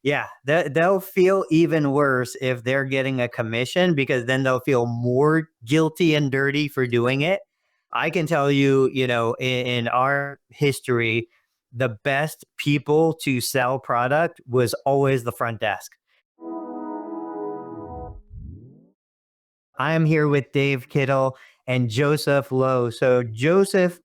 Yeah, they'll feel even worse if they're getting a commission because then they'll feel more guilty and dirty for doing it. I can tell you, in our history, the best people to sell product was always the front desk. I am here with Dave Kittle and Joseph Lowe. So, Joseph,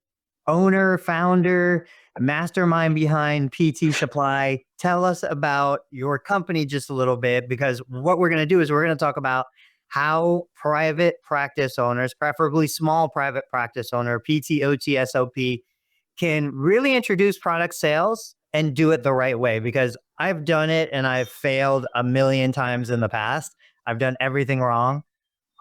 owner, founder, mastermind behind PT Supply, tell us about your company just a little bit, because what we're going to do is we're going to talk about how private practice owners, preferably small private practice owner, PT, OT, SLP, can really introduce product sales and do it the right way. Because I've done it and I've failed a million times in the past. I've done everything wrong.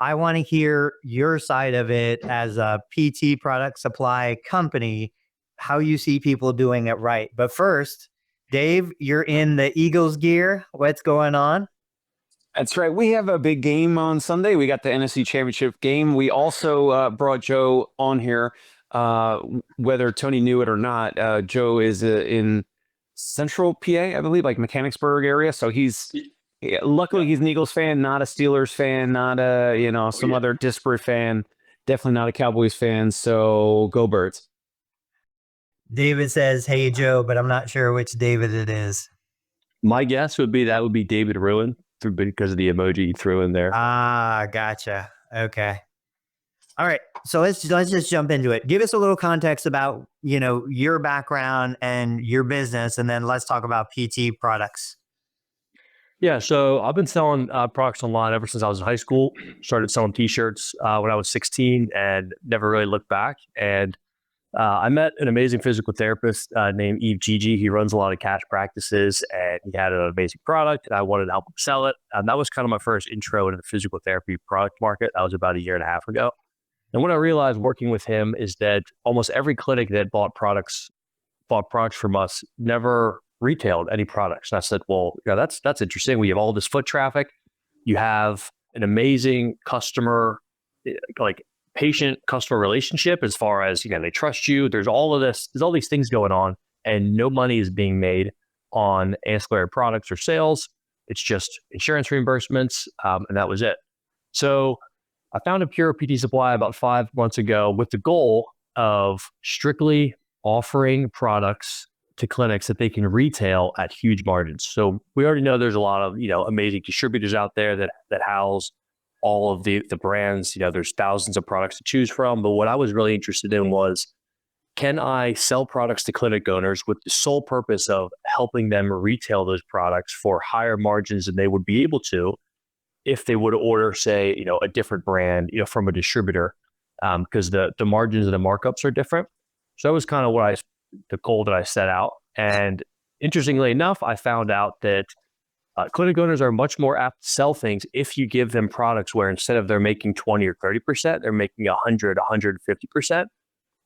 I want to hear your side of it as a PT product supply company, how you see people doing it right. But first, Dave, you're in the Eagles gear. What's going on? That's right. We have a big game on Sunday. We got the NFC Championship game. We also brought Joe on here, whether Tony knew it or not. Joe is in Central PA, I believe, like Mechanicsburg area. So luckily he's an Eagles fan, not a Steelers fan, not a some other disparate fan. Definitely not a Cowboys fan. So go Birds. David says, "Hey Joe," but I'm not sure which David it is. My guess would be that would be David Ruin because of the emoji he threw in there. Ah, gotcha. Okay. All right. So let's just jump into it. Give us a little context about, your background and your business, and then let's talk about PT products. Yeah, so I've been selling products online ever since I was in high school. Started selling T-shirts when I was 16 and never really looked back. And I met an amazing physical therapist named Eve Gigi. He runs a lot of cash practices, and he had an amazing product, and I wanted to help him sell it. And that was kind of my first intro into the physical therapy product market. That was about a year and a half ago. And what I realized working with him is that almost every clinic that bought products from us never retailed any products. And I said, well, yeah, that's interesting. We have all this foot traffic. You have an amazing customer, like patient customer relationship as far as, they trust you. There's all these things going on, and no money is being made on ancillary products or sales. It's just insurance reimbursements. And that was it. So I found a Pure PT Supply about 5 months ago with the goal of strictly offering products to clinics that they can retail at huge margins. So we already know there's a lot of, amazing distributors out there that house all of the brands. There's thousands of products to choose from. But what I was really interested in was, can I sell products to clinic owners with the sole purpose of helping them retail those products for higher margins than they would be able to if they would order, say, a different brand, from a distributor, because the margins and the markups are different. So that was kind of the goal that I set out. And interestingly enough, I found out that clinic owners are much more apt to sell things if you give them products where instead of they're making 20 or 30%, they're making 100, 150%.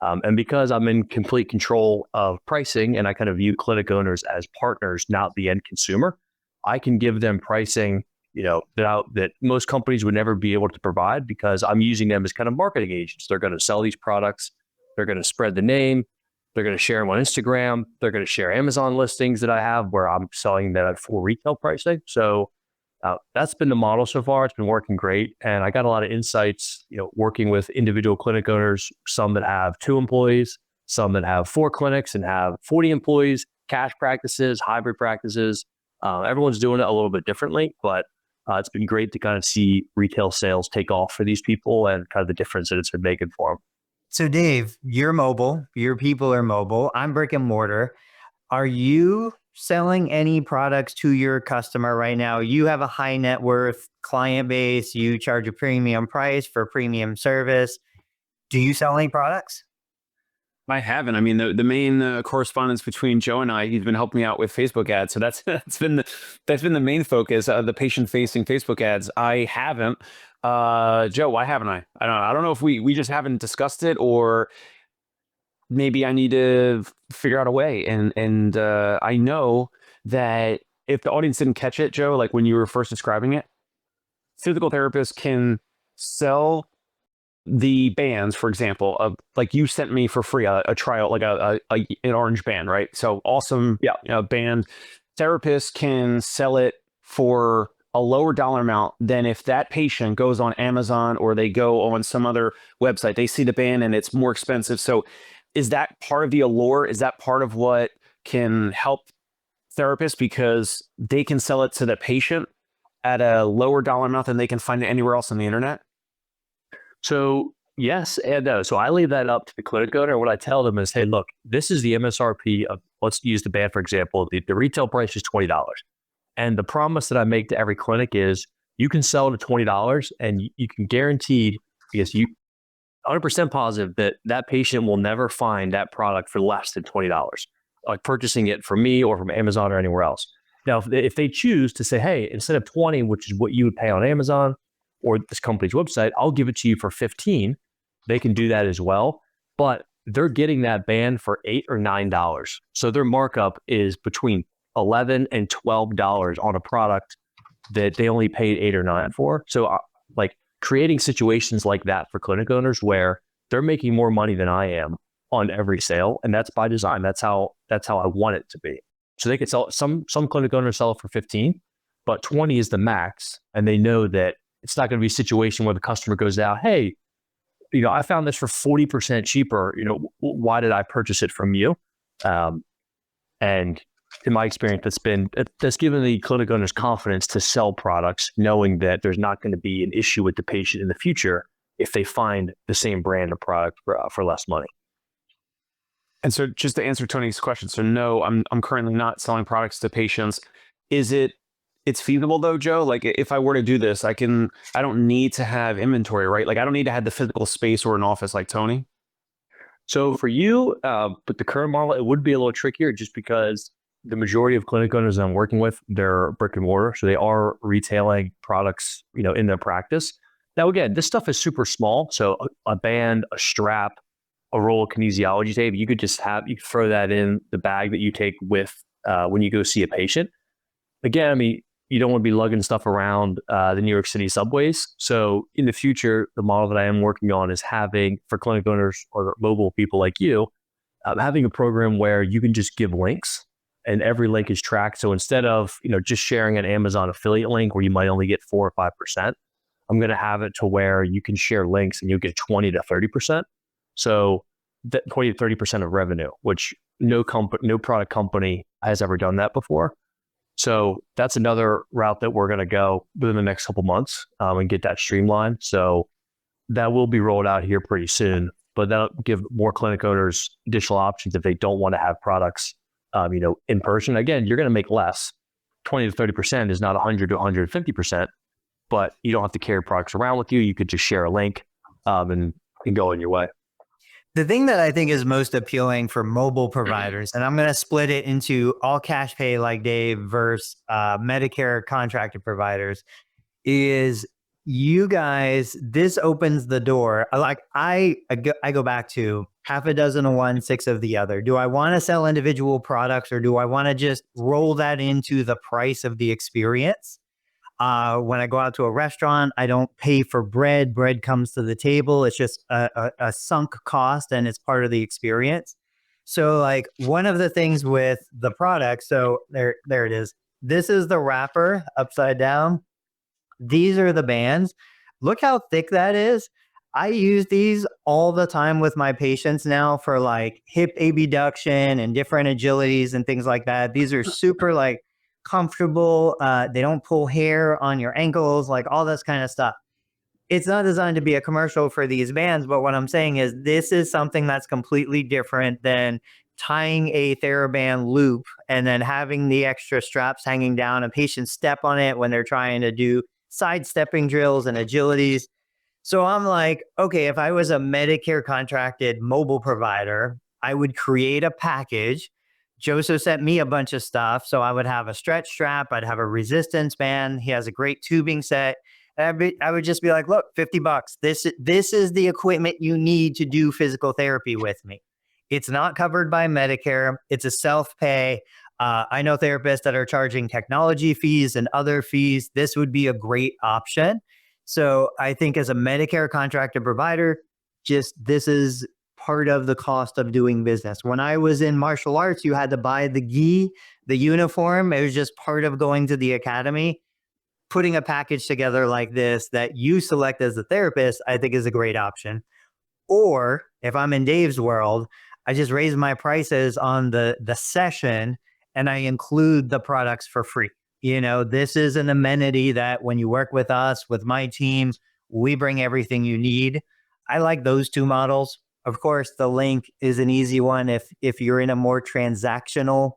And because I'm in complete control of pricing and I kind of view clinic owners as partners, not the end consumer, I can give them pricing that most companies would never be able to provide, because I'm using them as kind of marketing agents. They're going to sell these products. They're going to spread the name. They're going to share them on Instagram. They're going to share Amazon listings that I have where I'm selling them at full retail pricing. So that's been the model so far. It's been working great. And I got a lot of insights, working with individual clinic owners, some that have 2 employees, some that have 4 clinics and have 40 employees, cash practices, hybrid practices. Everyone's doing it a little bit differently, but it's been great to kind of see retail sales take off for these people and kind of the difference that it's been making for them. So Dave, you're mobile, your people are mobile. I'm brick and mortar. Are you selling any products to your customer right now? You have a high net worth client base. You charge a premium price for premium service. Do you sell any products? I haven't. I mean, the main correspondence between Joe and I, he's been helping me out with Facebook ads. So that's been the main focus of the patient facing Facebook ads. I haven't. Joe, why haven't I? I don't know if we just haven't discussed it, or maybe I need to figure out a way. And I know that if the audience didn't catch it, Joe, like when you were first describing it, physical therapists can sell the bands, for example, of like you sent me for free a trial, like an orange band, right? So awesome, band. therapists can sell it for a lower dollar amount than if that patient goes on Amazon or they go on some other website. They see the band and it's more expensive. So is that part of the allure? Is that part of what can help therapists because they can sell it to the patient at a lower dollar amount than they can find it anywhere else on the internet? So yes and no. So I leave that up to the clinic owner. What I tell them is, hey, look, this is the MSRP of, let's use the band, for example. The retail price is $20. And the promise that I make to every clinic is you can sell it at $20 and you can guarantee, because you 100% positive that that patient will never find that product for less than $20, like purchasing it from me or from Amazon or anywhere else. Now, if they choose to say, hey, instead of 20, which is what you would pay on Amazon or this company's website, I'll give it to you for 15, they can do that as well. But they're getting that band for $8 or $9. So their markup is between $11 and $12 on a product that they only paid $8 or $9 for. So like creating situations like that for clinic owners where they're making more money than I am on every sale. And that's by design. That's how I want it to be. So they could sell, some clinic owners sell it for 15, but 20 is the max. And they know that it's not going to be a situation where the customer goes out, hey, I found this for 40% cheaper. Why did I purchase it from you? And in my experience, that's given the clinic owners confidence to sell products, knowing that there's not going to be an issue with the patient in the future if they find the same brand of product for less money. And so just to answer Tony's question, so no, I'm currently not selling products to patients. It's feasible though, Joe? Like if I were to do this, I don't need to have inventory, right? Like I don't need to have the physical space or an office like Tony. So for you, with the current model, it would be a little trickier just because the majority of clinic owners I'm working with, they're brick and mortar. So they are retailing products, in their practice. Now, again, this stuff is super small. So a band, a strap, a roll of kinesiology tape, you could throw that in the bag that you take with when you go see a patient. Again, I mean, you don't want to be lugging stuff around the New York City subways. So in the future, the model that I am working on is having, for clinic owners or mobile people like you, having a program where you can just give links and every link is tracked. So instead of, just sharing an Amazon affiliate link where you might only get 4 or 5%, I'm going to have it to where you can share links and you'll get 20 to 30%. So that 20 to 30% of revenue, which no product company has ever done that before. So that's another route that we're going to go within the next couple months and get that streamlined. So that will be rolled out here pretty soon, but that'll give more clinic owners additional options if they don't want to have products, in person. Again, you're going to make less. 20 to 30% is not 100 to 150%, but you don't have to carry products around with you. You could just share a link and go on your way. The thing that I think is most appealing for mobile providers, and I'm going to split it into all cash pay like Dave versus Medicare contracted providers, is you guys, this opens the door. Like I go back to half a dozen of one, 6 of the other. Do I want to sell individual products or do I want to just roll that into the price of the experience? When I go out to a restaurant, I don't pay for bread. Bread comes to the table. It's just a sunk cost and it's part of the experience. So like one of the things with the product, so there it is. This is the wrapper upside down. These are the bands. Look how thick that is. I use these all the time with my patients now for like hip abduction and different agilities and things like that. These are super like comfortable. They don't pull hair on your ankles, like all this kind of stuff. It's not designed to be a commercial for these bands, but what I'm saying is this is something that's completely different than tying a TheraBand loop and then having the extra straps hanging down and patients step on it when they're trying to do sidestepping drills and agilities. So I'm like, okay, if I was a Medicare contracted mobile provider, I would create a package. Joseph sent me a bunch of stuff. So I would have a stretch strap. I'd have a resistance band. He has a great tubing set. I would just be like, look, $50. This is the equipment you need to do physical therapy with me. It's not covered by Medicare. It's a self-pay. I know therapists that are charging technology fees and other fees. This would be a great option. So I think as a Medicare contracted provider, this is part of the cost of doing business. When I was in martial arts, you had to buy the gi the uniform. It was just part of going to the academy. Putting a package together like this that you select as a therapist, I think is a great option. Or if I'm in Dave's world, I just raise my prices on the session and I include the products for free. This is an amenity that when you work with us, with my team, we bring everything you need. I like those two models. Of course, the link is an easy one if you're in a more transactional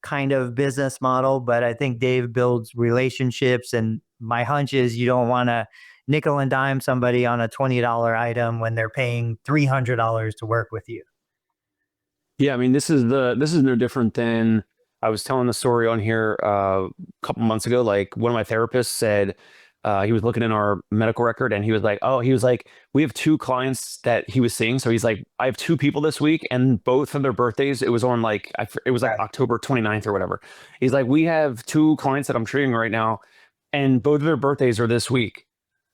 kind of business model, but I think Dave builds relationships, and my hunch is you don't want to nickel and dime somebody on a $20 item when they're paying $300 to work with you. Yeah, I mean, this is no different than I was telling the story on here a couple months ago. Like one of my therapists said, he was looking in our medical record and he was like, we have 2 clients that he was seeing. So he's like, I have 2 people this week and both of their birthdays. It was on like, it was like October 29th or whatever. He's like, we have 2 clients that I'm treating right now and both of their birthdays are this week.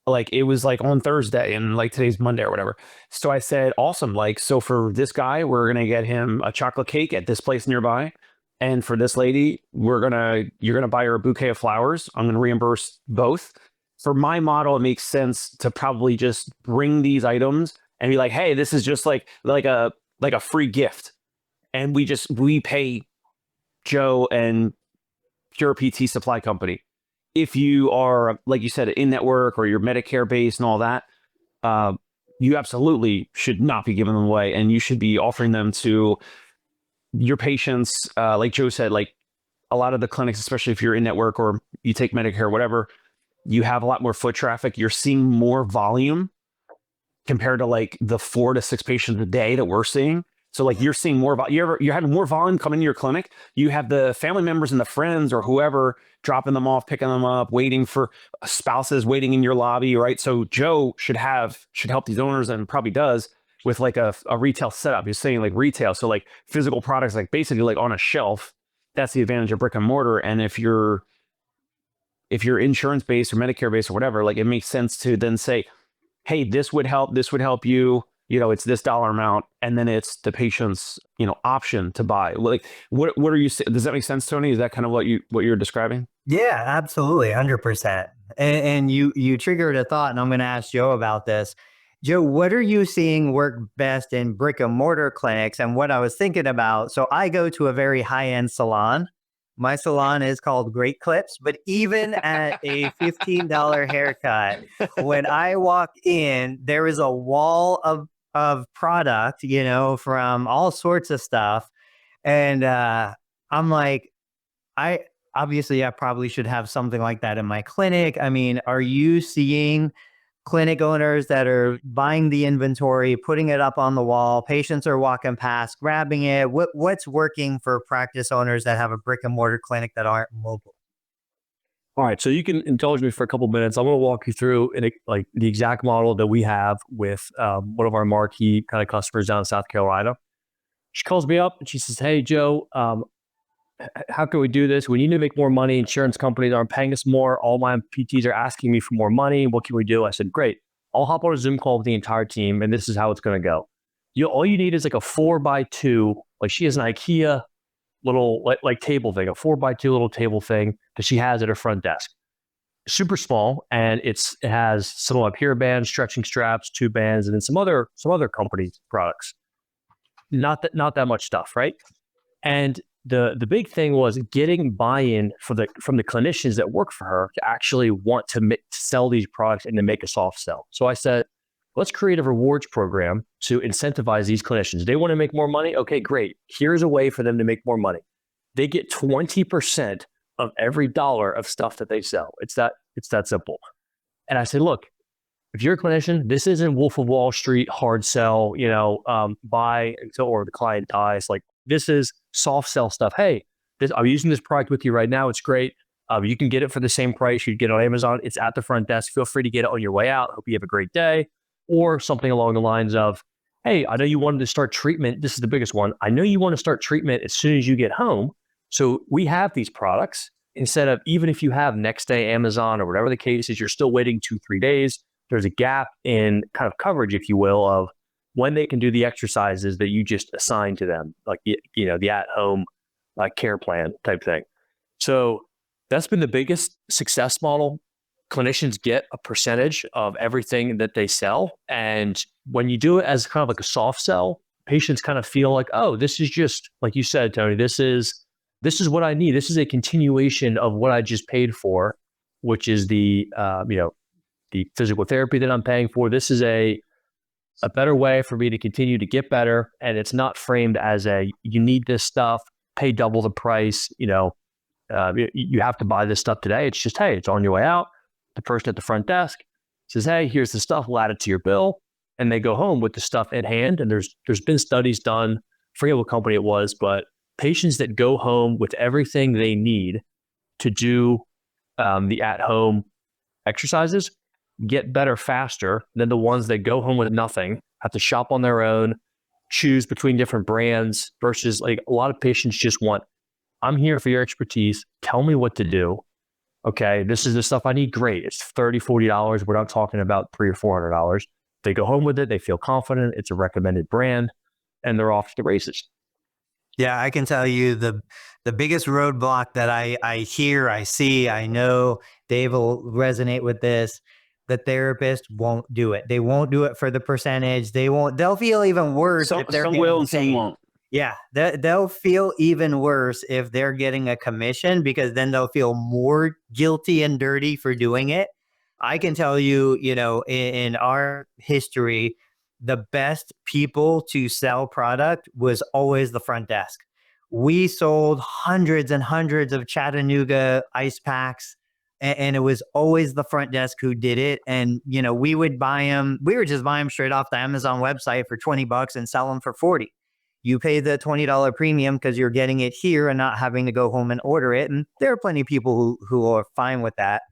Like it was like on Thursday and like today's Monday or whatever. So I said, awesome. Like, so for this guy, we're going to get him a chocolate cake at this place nearby. And for this lady, you're going to buy her a bouquet of flowers. I'm going to reimburse both. For my model, it makes sense to probably just bring these items and be like, hey, this is just like a free gift. And we pay Joe and Pure PT Supply Company. If you are, like you said, in network or you're Medicare based and all that, you absolutely should not be giving them away, and you should be offering them to your patients. Like Joe said, like a lot of the clinics, especially if you're in network or you take Medicare or whatever, you have a lot more foot traffic. You're seeing more volume compared to like the 4 to 6 patients a day that we're seeing. So like you're seeing more you're having more volume come into your clinic. You have the family members and the friends or whoever dropping them off, picking them up, waiting for spouses waiting in your lobby, right? So Joe should help these owners, and probably does, with like a retail setup. He's saying like retail. So like physical products, like basically like on a shelf. That's the advantage of brick and mortar. And if you're insurance based or Medicare based or whatever, like it makes sense to then say, hey, this would help you, it's this dollar amount. And then it's the patient's, option to buy. Like, what are you, does that make sense, Tony? Is that kind of what you're describing? Yeah, absolutely. 100%. And you triggered a thought, and I'm going to ask Joe about this. Joe, what are you seeing work best in brick and mortar clinics? And what I was thinking about, so I go to a very high-end salon. My salon is called Great Clips, but even at a $15 haircut, when I walk in, there is a wall of product, from all sorts of stuff. And I'm like, I probably should have something like that in my clinic. I mean, are you seeing clinic owners that are buying the inventory, putting it up on the wall? Patients are walking past, grabbing it. What's working for practice owners that have a brick and mortar clinic that aren't mobile? All right, so you can indulge me for a couple minutes. I'm going to walk you through like the exact model that we have with one of our marquee kind of customers down in South Carolina. She calls me up and she says, "Hey, Joe, how can we do this? We need to make more money. Insurance companies aren't paying us more. All my PTs are asking me for more money. What can we do?" I said, "Great. I'll hop on a Zoom call with the entire team, and this is how it's going to go. All you need is like a 4x2. Like she has an IKEA little like table thing, a 4x2 little table thing that she has at her front desk. Super small, and it has some up here bands, stretching straps, 2 bands, and then some other companies' products. Not that much stuff, right? And the big thing was getting buy-in from the clinicians that work for her to actually want to sell these products and to make a soft sell. So I said, let's create a rewards program to incentivize these clinicians. They want to make more money. Okay, great. Here's a way for them to make more money. They get 20% of every dollar of stuff that they sell. It's that simple. And I said, look, if you're a clinician, this isn't Wolf of Wall Street hard sell, buy until or the client dies. Like, this is soft sell stuff. Hey, I'm using this product with you right now. It's great. You can get it for the same price you'd get on Amazon. It's at the front desk. Feel free to get it on your way out. Hope you have a great day. Or something along the lines of, hey, I know you wanted to start treatment. This is the biggest one. I know you want to start treatment as soon as you get home. So we have these products. Instead of, even if you have next day Amazon or whatever the case is, you're still waiting 2-3 days. There's a gap in kind of coverage, if you will, of when they can do the exercises that you just assign to them, like, the at-home care plan type thing. So that's been the biggest success model. Clinicians get a percentage of everything that they sell. And when you do it as kind of like a soft sell, patients kind of feel like, oh, this is just, like you said, Tony, this is what I need. This is a continuation of what I just paid for, which is the physical therapy that I'm paying for. This is a better way for me to continue to get better. And it's not framed as you need this stuff, pay double the price, you have to buy this stuff today. It's just, hey, it's on your way out. The person at the front desk says, hey, here's the stuff, we'll add it to your bill. And they go home with the stuff at hand. And there's been studies done, forget what company it was, but patients that go home with everything they need to do the at-home exercises get better faster than the ones that go home with nothing, have to shop on their own, choose between different brands, versus like a lot of patients just want, I'm here for your expertise. Tell me what to do. Okay, this is the stuff I need. Great. It's $30, $40. We're not talking about $300 or $400. They go home with it. They feel confident. It's a recommended brand, and they're off to the races. Yeah, I can tell you the biggest roadblock that I hear, I see, I know Dave will resonate with this. The therapist won't do it. They won't do it for the percentage. They'll feel even worse if they're some getting will and some paid. won't. Yeah, they'll feel even worse if they're getting a commission, because then they'll feel more guilty and dirty for doing it. I can tell you, in our history, the best people to sell product was always the front desk. We sold hundreds and hundreds of Chattanooga ice packs, and it was always the front desk who did it. And, we would buy them. We would just buy them straight off the Amazon website for $20 and sell them for $40. You pay the $20 premium because you're getting it here and not having to go home and order it. And there are plenty of people who are fine with that.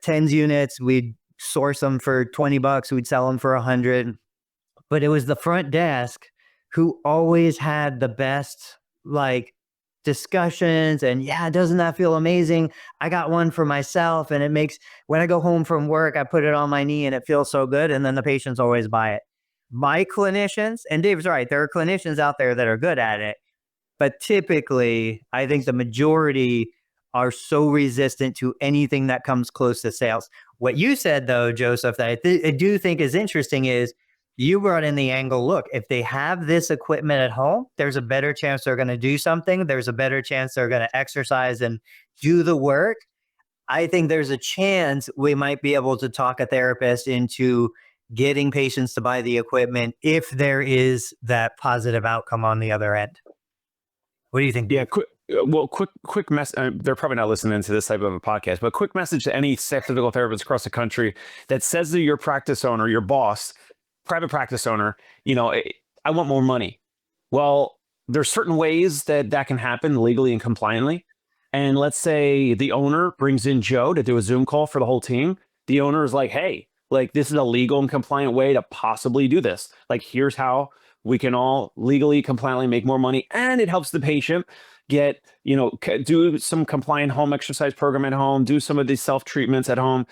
10 units, we'd source them for $20. We'd sell them for $100. But it was the front desk who always had the best, discussions. And yeah, doesn't that feel amazing? I got one for myself, and it makes, when I go home from work, I put it on my knee and it feels so good. And then the patients always buy it. My clinicians, and Dave's right, there are clinicians out there that are good at it, but typically I think the majority are so resistant to anything that comes close to sales. What you said though, Joseph, that I do think is interesting is you brought in the angle, look, if they have this equipment at home, there's a better chance they're going to do something. There's a better chance they're going to exercise and do the work. I think there's a chance we might be able to talk a therapist into getting patients to buy the equipment if there is that positive outcome on the other end. What do you think? Yeah, quick message. They're probably not listening to this type of a podcast, but quick message to any physical therapist across the country that says to your practice owner, your boss, private practice owner, I want more money. Well, there's certain ways that can happen legally and compliantly. And let's say the owner brings in Joe to do a Zoom call for the whole team. The owner is like, hey, this is a legal and compliant way to possibly do this. Here's how we can all legally, compliantly make more money. And it helps the patient get, do some compliant home exercise program at home, do some of these self-treatments at home,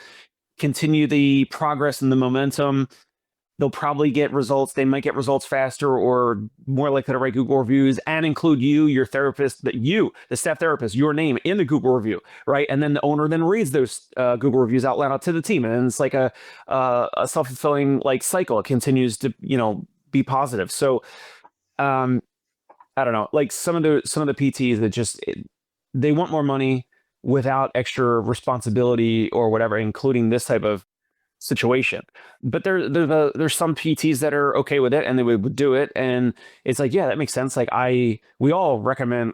continue the progress and the momentum. They'll probably get results. They might get results faster or more likely to write Google reviews and include you, your therapist, the staff therapist, your name in the Google review, right? And then the owner then reads those Google reviews out loud to the team. And it's like a self-fulfilling cycle. It continues to, be positive. So I don't know, some of the PTs that they want more money without extra responsibility or whatever, including this type of situation. But there's some PTs that are okay with it and they would do it, and it's yeah, that makes sense. We all recommend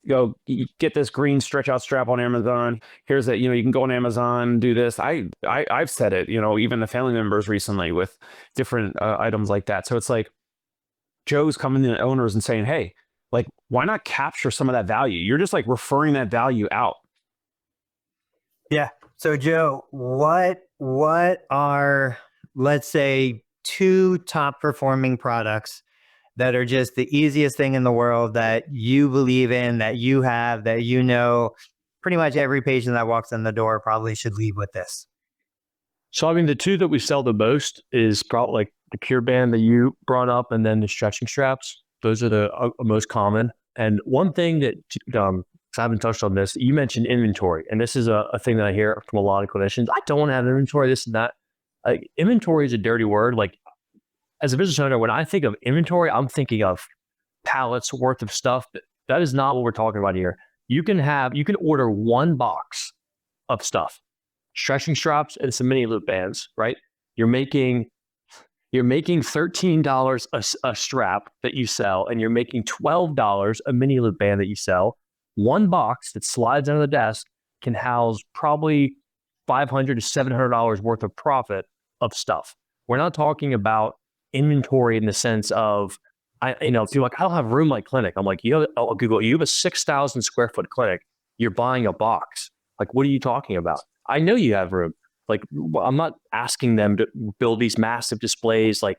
go get this green stretch out strap on Amazon. Here's that, you can go on Amazon, do this. I've said it, even the family members recently with different items like that. So it's Joe's coming to owners and saying, hey, why not capture some of that value? You're just referring that value out. Yeah. So Joe, what are, let's say, 2 top performing products that are just the easiest thing in the world that you believe in, that you have, that pretty much every patient that walks in the door probably should leave with this? So the 2 that we sell the most is probably the Cure Band that you brought up, and then the stretching straps. Those are the most common. And one thing that, 'cause I haven't touched on this, you mentioned inventory. And this is a thing that I hear from a lot of clinicians. I don't want to have inventory, this and that. Inventory is a dirty word. Like, as a business owner, when I think of inventory, I'm thinking of pallets worth of stuff. That is not what we're talking about here. You can order one box of stuff, stretching straps and some mini loop bands, right? You're making $13 a strap that you sell, and you're making $12 a mini loop band that you sell. One box that slides under the desk can house probably $500 to $700 worth of profit of stuff. We're not talking about inventory in the sense of, if you're like, I don't have room like clinic. I'm like, I'll Google, you have a 6,000 square foot clinic. You're buying a box. Like, what are you talking about? I know you have room. Like, I'm not asking them to build these massive displays, like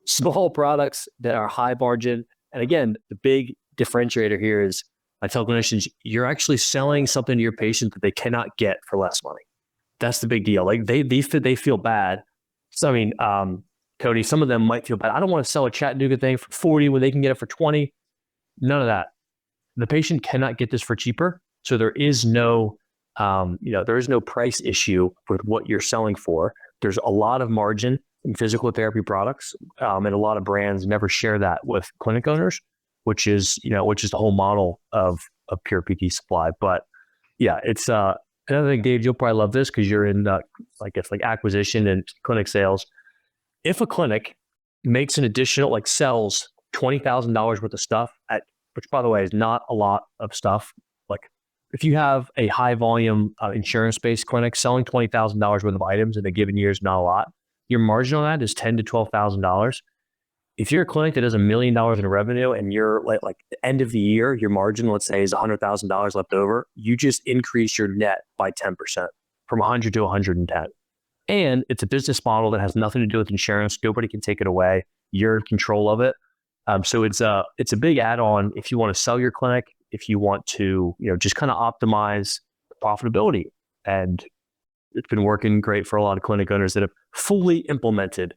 small products that are high margin. And again, the big differentiator here is, I tell clinicians, you're actually selling something to your patient that they cannot get for less money. That's the big deal. Like, they feel bad. So, Cody, some of them might feel bad. I don't want to sell a Chattanooga thing for 40 when they can get it for 20. None of that. The patient cannot get this for cheaper. So there is no price issue with what you're selling for. There's a lot of margin in physical therapy products, and a lot of brands never share that with clinic owners, which is the whole model of Pure PT Supply. But yeah, it's another thing, Dave, you'll probably love this because you're in acquisition and clinic sales. If a clinic makes an additional, sells $20,000 worth of stuff, which by the way is not a lot of stuff. Like, if you have a high volume insurance-based clinic, selling $20,000 worth of items in a given year is not a lot. Your margin on that is $10,000 to $12,000. If you're a clinic that does $1 million in revenue and you're like the end of the year, your margin, let's say, is $100,000 left over, you just increase your net by 10% from 100 to 110. And it's a business model that has nothing to do with insurance. Nobody can take it away. You're in control of it. So it's a big add-on if you want to sell your clinic, if you want to, just kind of optimize profitability. And it's been working great for a lot of clinic owners that have fully implemented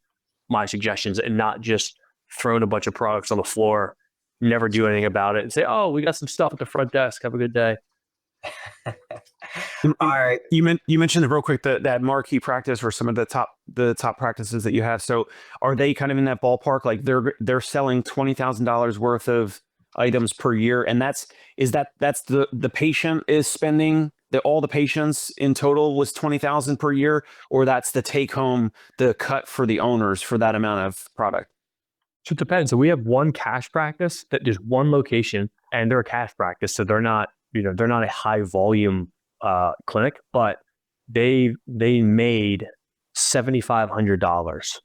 my suggestions and not just thrown a bunch of products on the floor, never do anything about it, and say, oh, we got some stuff at the front desk. Have a good day. All right. You mentioned real quick that marquee practice or some of the top practices that you have. So are they kind of in that ballpark? Like they're selling $20,000 worth of items per year, and that's the patient is spending all the patients in total was $20,000 per year, or that's the take home, the cut for the owners for that amount of product? So it depends. So we have one cash practice that is one location, and they're a cash practice, so they're not a high volume clinic, but they made $7,500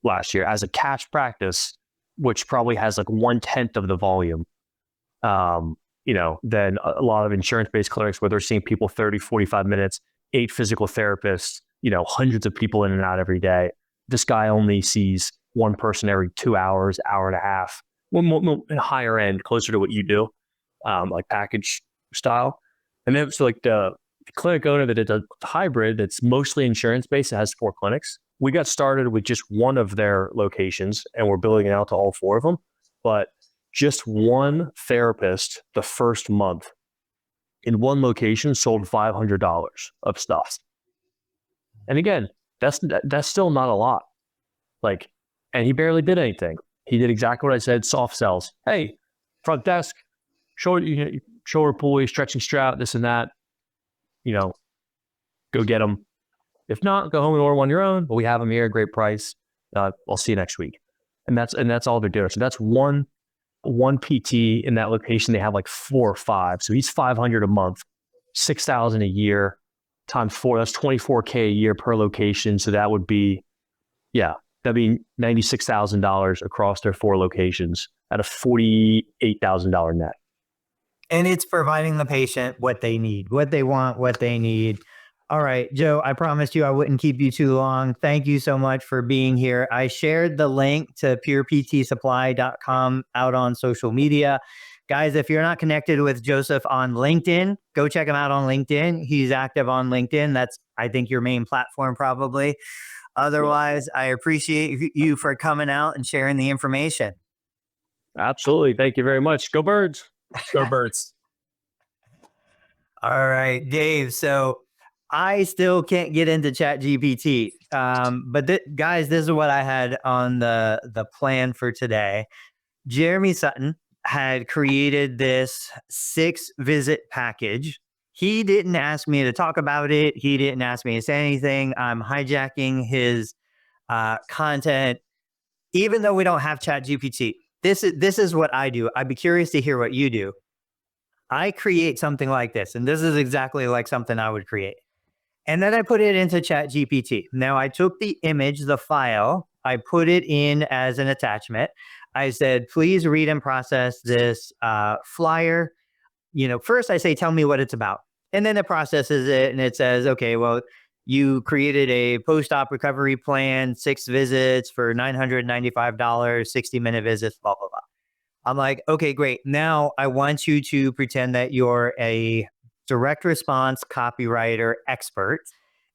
last year as a cash practice, which probably has like 1/10 of the volume. Than a lot of insurance-based clinics where they're seeing people 30, 45 minutes, 8 physical therapists, hundreds of people in and out every day. This guy only sees one person every 2 hours, hour and a half, more higher end, closer to what you do, like package style. And then so like the clinic owner that did a hybrid that's mostly insurance-based, that has 4 clinics. We got started with just one of their locations and we're building it out to all 4 of them. But just one therapist the first month in one location sold $500 of stuff. And again, that's still not a lot. And he barely did anything. He did exactly what I said, soft sells. Hey, front desk, shoulder pulley, stretching strap, this and that, go get them. If not, go home and order one on your own, but we have them here, great price. I'll see you next week. And that's all they're doing. So that's one PT in that location. They have like 4 or 5. So he's $500 a month, $6,000 a year times 4. That's $24K a year per location. So that would be, that'd be $96,000 across their 4 locations at a $48,000 net. And it's providing the patient what they need, what they want, what they need. All right, Joe, I promised you I wouldn't keep you too long. Thank you so much for being here. I shared the link to pureptsupply.com out on social media. Guys, if you're not connected with Joseph on LinkedIn, go check him out on LinkedIn. He's active on LinkedIn. That's, I think, your main platform probably. Otherwise, I appreciate you for coming out and sharing the information. Absolutely. Thank you very much. Go Birds. Go Birds. All right, Dave. So I still can't get into ChatGPT. But guys, this is what I had on the plan for today. Jeremy Sutton had created this 6-visit package. He didn't ask me to talk about it. He didn't ask me to say anything. I'm hijacking his content, even though we don't have ChatGPT. This is what I do. I'd be curious to hear what you do. I create something like this, and this is exactly like something I would create. And then I put it into ChatGPT. Now I took the image, the file, I put it in as an attachment. I said, please read and process this flyer. First I say, tell me what it's about. And then it processes it and it says, okay, well, you created a post-op recovery plan, 6 visits for $995, 60-minute visits, blah, blah, blah. I'm like, okay, great. Now I want you to pretend that you're a direct response copywriter expert.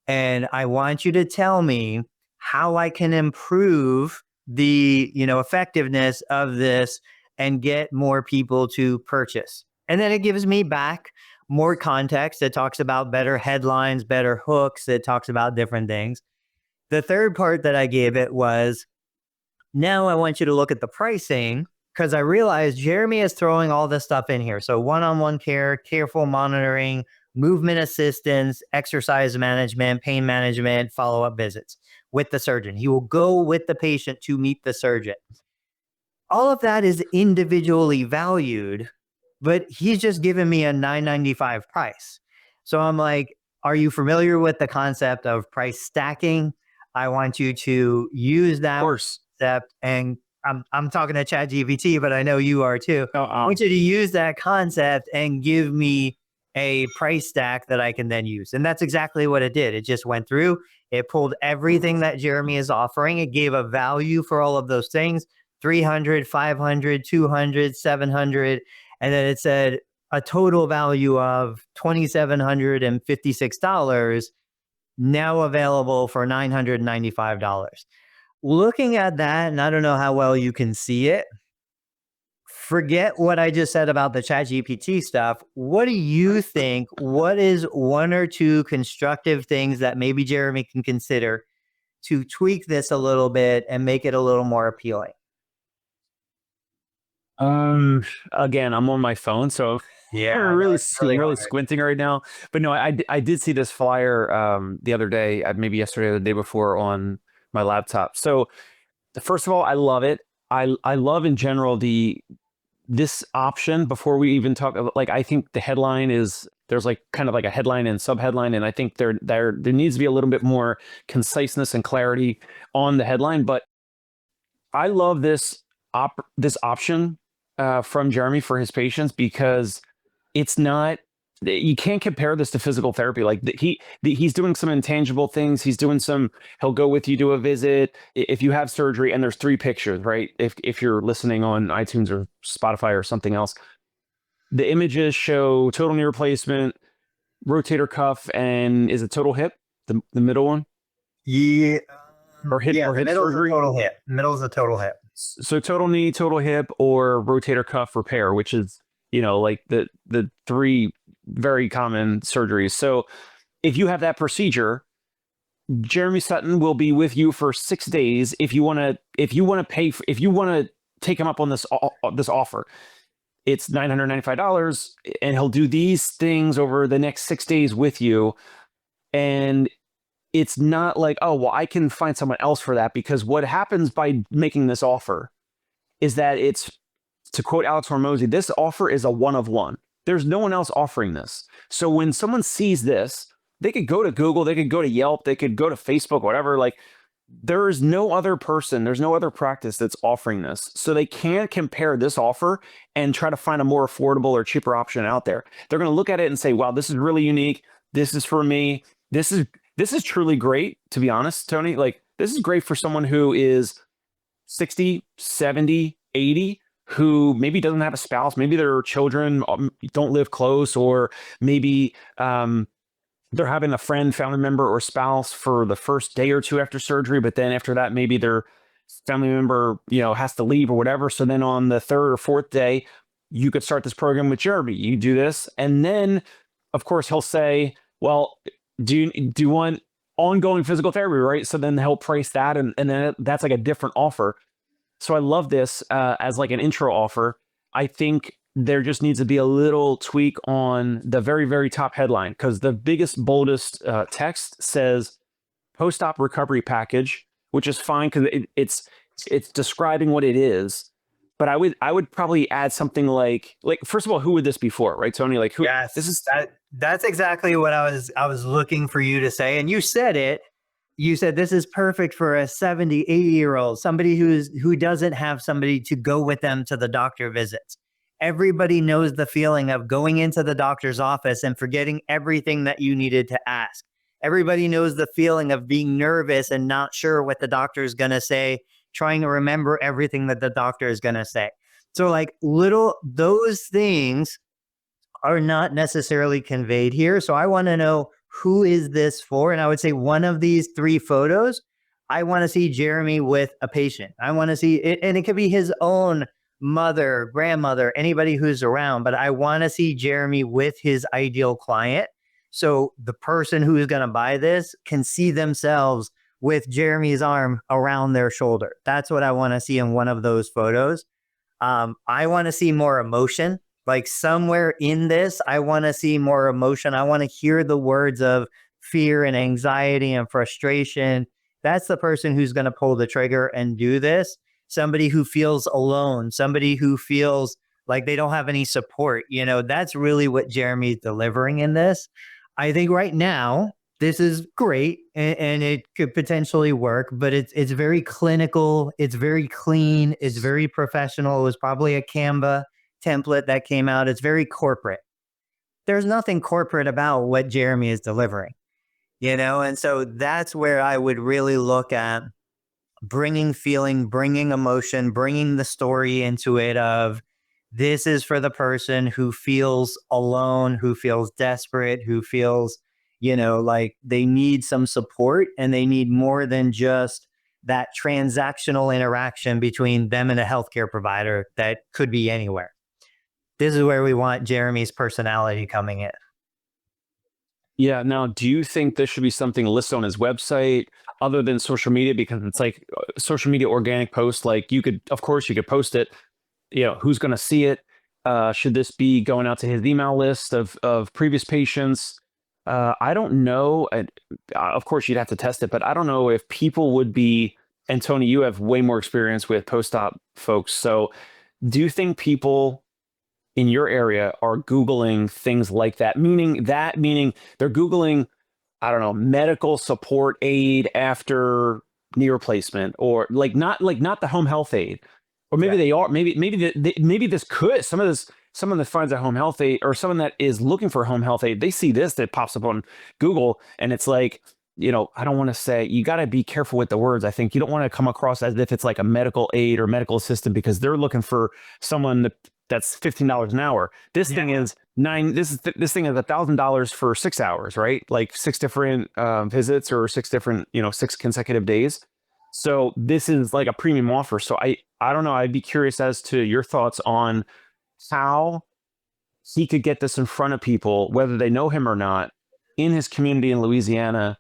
And I want you to tell me how I can improve the, effectiveness of this and get more people to purchase. And then it gives me back more context. It talks about better headlines, better hooks. It talks about different things. The third part that I gave it was, now I want you to look at the pricing, because I realized Jeremy is throwing all this stuff in here. So one-on-one care, careful monitoring, movement assistance, exercise management, pain management, follow-up visits with the surgeon. He will go with the patient to meet the surgeon. All of that is individually valued, but he's just given me a $995 price. So I'm like, are you familiar with the concept of price stacking? I want you to use that concept, and I'm talking to ChatGPT, but I know you are too. I want you to use that concept and give me a price stack that I can then use. And that's exactly what it did. It just went through, it pulled everything that Jeremy is offering. It gave a value for all of those things, 300, 500, 200, 700. And then it said a total value of $2,756 now available for $995. Looking at that, and I don't know how well you can see it, forget what I just said about the ChatGPT stuff. What do you think? What is one or two constructive things that maybe Jeremy can consider to tweak this a little bit and make it a little more appealing? Again, I'm on my phone, so Yeah, I'm really squinting right now. But no, I did see this flyer the other day, maybe yesterday or the day before, on my laptop. So first of all, I love it. I love in general this option. Before we even talk about, I think the headline is, there's kind of like a headline and subheadline, and I think there needs to be a little bit more conciseness and clarity on the headline. But I love this option from Jeremy for his patients, because it's not, you can't compare this to physical therapy. He's doing some intangible things. He'll go with you to a visit if you have surgery, and there's 3 pictures, right? If you're listening on iTunes or Spotify or something else, the images show total knee replacement, rotator cuff, and is it total hip? The middle one? Yeah. Or hip, yeah, or hip middle's surgery? a total hip. Middle's a total hip. So total knee, total hip, or rotator cuff repair, which is, the 3 very common surgeries. So if you have that procedure, Jeremy Sutton will be with you for 6 days. If you want to take him up on this offer, it's $995, and he'll do these things over the next 6 days with you. And it's not like, oh, well, I can find someone else for that, because what happens by making this offer is that it's, to quote Alex Hormozy, this offer is a one of one. There's no one else offering this. So when someone sees this, they could go to Google, they could go to Yelp, they could go to Facebook, whatever. There is no other person, there's no other practice that's offering this. So they can't compare this offer and try to find a more affordable or cheaper option out there. They're going to look at it and say, wow, this is really unique. This is for me. This is truly great, to be honest, Tony. This is great for someone who is 60, 70, 80, who maybe doesn't have a spouse. Maybe their children don't live close, or maybe they're having a friend, family member, or spouse for the first day or 2 after surgery, but then after that, maybe their family member, has to leave or whatever. So then on the 3rd or 4th day, you could start this program with Jeremy. You do this. And then, of course, he'll say, well, do you want ongoing physical therapy, right? So then he'll price that, and then that's like a different offer. So I love this as like an intro offer. I think there just needs to be a little tweak on the very, very top headline, because the biggest, boldest text says post-op recovery package, which is fine because it's describing what it is. But I would probably add something like first of all, who would this be for, right, Tony? Like, who? Yes, This is that's exactly what I was looking for you to say, and you said it. You said this is perfect for a 70, 80-year-old, somebody who doesn't have somebody to go with them to the doctor visits. Everybody knows the feeling of going into the doctor's office and forgetting everything that you needed to ask. Everybody knows the feeling of being nervous and not sure what the doctor is going to say, trying to remember everything that the doctor is going to say. So like those things are not necessarily conveyed here. So I want to know, who is this for? And I would say one of these 3 photos, I want to see Jeremy with a patient. I want to see it, and it could be his own mother, grandmother, anybody who's around, but I want to see Jeremy with his ideal client. So the person who is going to buy this can see themselves with Jeremy's arm around their shoulder. That's what I want to see in one of those photos. I want to see more emotion. Like somewhere in this, I want to see more emotion. I want to hear the words of fear and anxiety and frustration. That's the person who's going to pull the trigger and do this. Somebody who feels alone, somebody who feels like they don't have any support. That's really what Jeremy's delivering in this. I think right now, this is great and it could potentially work, but it's very clinical. It's very clean. It's very professional. It was probably a Canva template that came out. It's very corporate. There's nothing corporate about what Jeremy is delivering, and so that's where I would really look at bringing feeling, bringing emotion, bringing the story into it of this is for the person who feels alone, who feels desperate, who feels, like they need some support, and they need more than just that transactional interaction between them and a healthcare provider that could be anywhere. This is where we want Jeremy's personality coming in. Yeah. Now, do you think this should be something listed on his website other than social media? Because it's like social media organic posts. Like you could post it. Who's going to see it? Should this be going out to his email list of previous patients? I don't know. Of course, you'd have to test it, but I don't know if people would be. And Tony, you have way more experience with post-op folks. So, do you think people in your area are Googling things like that? Meaning they're Googling, I don't know, medical support aid after knee replacement, or not the home health aid, or maybe they are. Maybe this could someone that finds a home health aid, or someone that is looking for home health aid. They see this that pops up on Google, and it's like, I don't want to say, you got to be careful with the words. I think you don't want to come across as if it's like a medical aid or medical assistant, because they're looking for someone that's $15 an hour. This thing is this thing is $1,000 for 6 hours, right? Like 6 different visits, or 6 different, 6 consecutive days. So this is like a premium offer. So I don't know. I'd be curious as to your thoughts on how he could get this in front of people, whether they know him or not, in his community in Louisiana.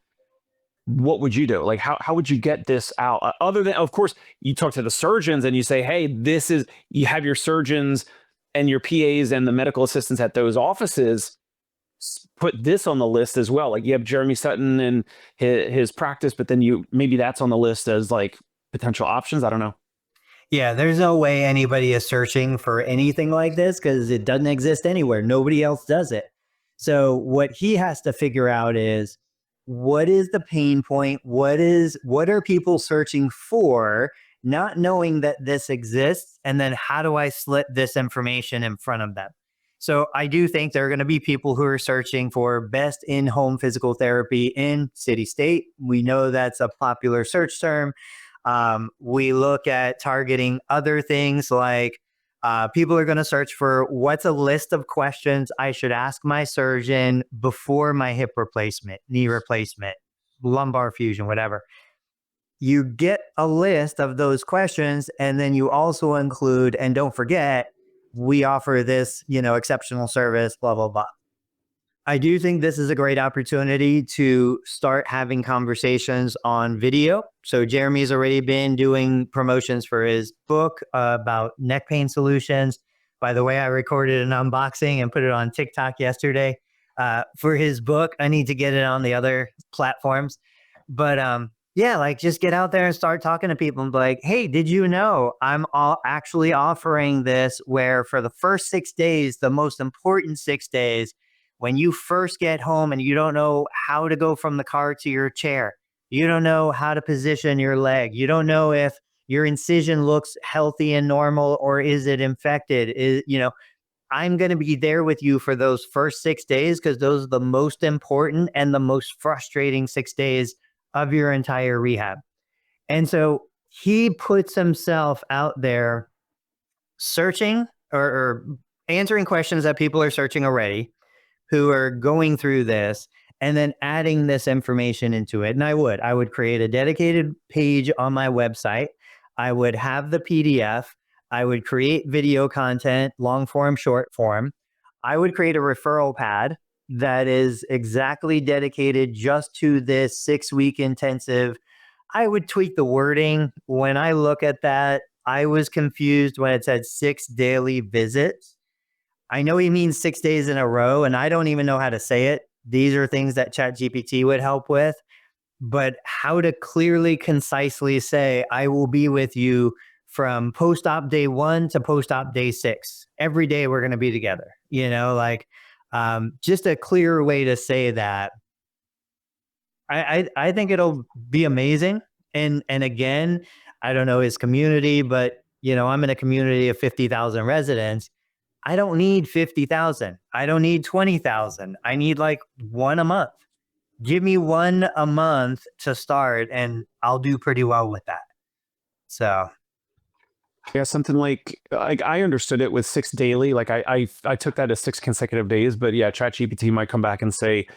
What would you do? Like, how would you get this out? Other than, of course, you talk to the surgeons and you say, hey, you have your surgeons and your PAs and the medical assistants at those offices put this on the list as well. Like you have Jeremy Sutton and his practice, but then maybe that's on the list as like potential options. I don't know. Yeah, there's no way anybody is searching for anything like this because it doesn't exist anywhere. Nobody else does it. So what he has to figure out is, what is the pain point? What are people searching for, not knowing that this exists? And then how do I slit this information in front of them? So I do think there are going to be people who are searching for best in-home physical therapy in city state. We know that's a popular search term. We look at targeting other things like people are going to search for what's a list of questions I should ask my surgeon before my hip replacement, knee replacement, lumbar fusion, whatever. You get a list of those questions, and then you also include, and don't forget, we offer this, exceptional service, blah, blah, blah. I do think this is a great opportunity to start having conversations on video. So Jeremy's already been doing promotions for his book about neck pain solutions. By the way, I recorded an unboxing and put it on TikTok yesterday for his book. I need to get it on the other platforms. But yeah, like just get out there and start talking to people and be like, hey, did you know I'm actually offering this where for the first 6 days, the most important 6 days, when you first get home and you don't know how to go from the car to your chair, you don't know how to position your leg, you don't know if your incision looks healthy and normal or is it infected, I'm going to be there with you for those first 6 days because those are the most important and the most frustrating 6 days of your entire rehab. And so he puts himself out there searching or answering questions that people are searching already, who are going through this, and then adding this information into it. And I would create a dedicated page on my website. I would have the PDF. I would create video content, long form, short form. I would create a referral pad that is exactly dedicated just to this 6-week intensive. I would tweak the wording. When I look at that, I was confused when it said 6 daily visits. I know he means 6 days in a row, and I don't even know how to say it. These are things that ChatGPT would help with. But how to clearly, concisely say, I will be with you from post-op day 1 to post-op day 6. Every day we're going to be together. Just a clear way to say that. I think it'll be amazing. And again, I don't know his community, but I'm in a community of 50,000 residents. I don't need 50,000. I don't need 20,000. I need like one a month. Give me one a month to start and I'll do pretty well with that. So yeah, something like I understood it with 6 daily. Like I took that as 6 consecutive days, but yeah, ChatGPT might come back and say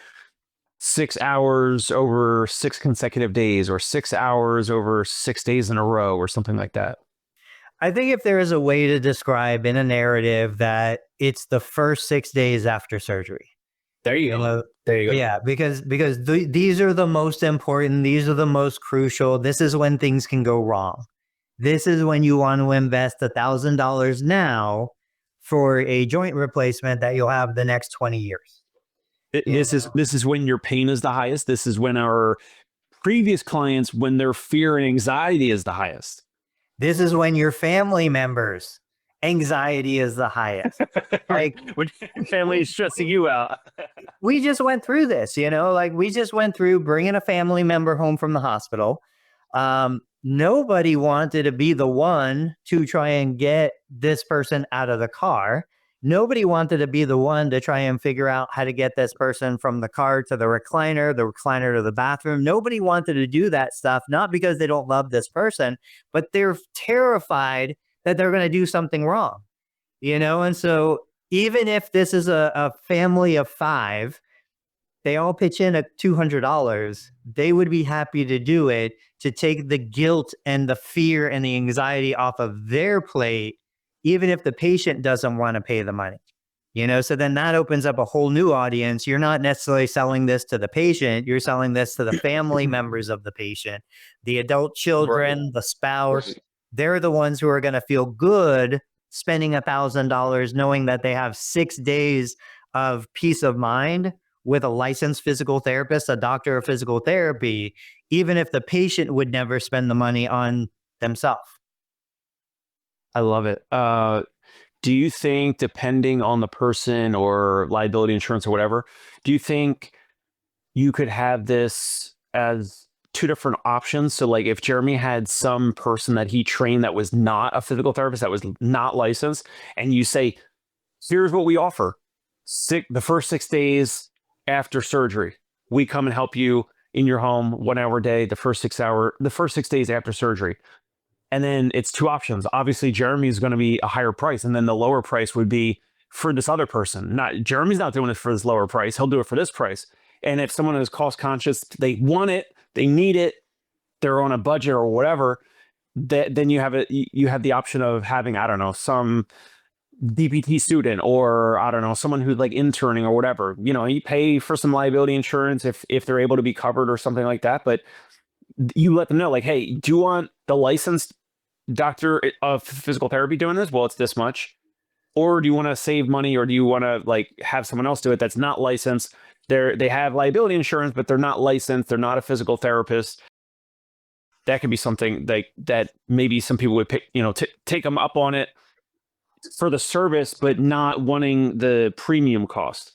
6 hours over 6 consecutive days or 6 hours over 6 days in a row or something like that. I think if there is a way to describe in a narrative that it's the first 6 days after surgery. There you go. There you go. Yeah, because these are the most important. These are the most crucial. This is when things can go wrong. This is when you want to invest $1,000 now for a joint replacement that you'll have the next 20 years. This is when your pain is the highest. This is when our previous clients, when their fear and anxiety is the highest. This is when your family members' anxiety is the highest. Like when family is stressing you out. We just went through this, we just went through bringing a family member home from the hospital. Nobody wanted to be the one to try and get this person out of the car. Nobody wanted to be the one to try and figure out how to get this person from the car to the recliner to the bathroom. Nobody wanted to do that stuff, not because they don't love this person, but they're terrified that they're going to do something wrong, And so even if this is a family of 5, they all pitch in at $200, they would be happy to do it to take the guilt and the fear and the anxiety off of their plate, even if the patient doesn't want to pay the money. So then that opens up a whole new audience. You're not necessarily selling this to the patient. You're selling this to the family members of the patient, the adult children, right, the spouse. Right. They're the ones who are going to feel good spending $1,000 knowing that they have 6 days of peace of mind with a licensed physical therapist, a doctor of physical therapy, even if the patient would never spend the money on themselves. I love it. Do you think, depending on the person or liability insurance or whatever, do you think you could have this as 2 different options? So like if Jeremy had some person that he trained that was not a physical therapist, that was not licensed, and you say, here's what we offer. The first 6 days after surgery, we come and help you in your home 1 hour a day, the first 6 days after surgery. And then it's 2 options. Obviously, Jeremy's going to be a higher price. And then the lower price would be for this other person. Jeremy's not doing it for this lower price. He'll do it for this price. And if someone is cost conscious, they want it, they need it, they're on a budget or whatever, then you have the option of having, I don't know, some DPT student, or I don't know, someone who's like interning or whatever, you pay for some liability insurance if they're able to be covered or something like that. But you let them know, like, hey, do you want the licensed doctor of physical therapy doing this? Well, it's this much. Or do you want to save money, or do you want to like have someone else do it that's not licensed? They have liability insurance, but they're not licensed. They're not a physical therapist. That could be something like that. Maybe some people would pick, take them up on it for the service, but not wanting the premium cost.